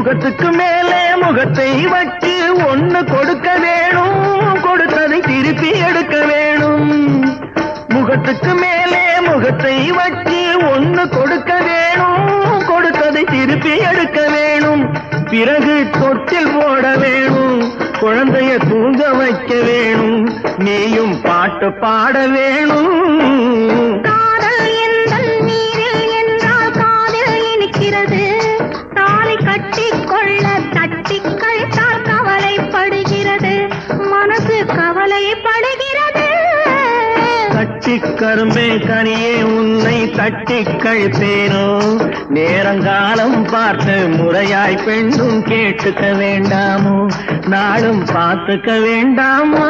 முகத்துக்கு மேலே முகத்தை வச்சு ஒண்ணு கொடுக்க வேணும், கொடுத்ததை திருப்பி எடுக்க வேணும். முகத்துக்கு மேலே முகத்தை வச்சு ஒண்ணு கொடுக்க வேணும், கொடுத்ததை திருப்பி எடுக்க வேணும். பிறகு தொட்டில் போட வேணும், குழந்தைய தூங்க வைக்க வேணும், நீயும் பாட்டு பாட வேணும். காதல் எந்தன் நீரில் என்றால் காதில் இனிக்கிறது, தாலி கட்டிக்கொள்ள தட்டி கழித்தால் கவலைப்படுகிறது, மனசு கவலைப்படுகிறது. கட்டிக் கரும்பே கனியே உன்னை தட்டி கழிப்பேனோ, நேரங்காலம் பார்த்து முறையாய் பெண்ணும் கேட்டுக்க வேண்டாமோ, நாளும் பார்த்துக்க வேண்டாமோ.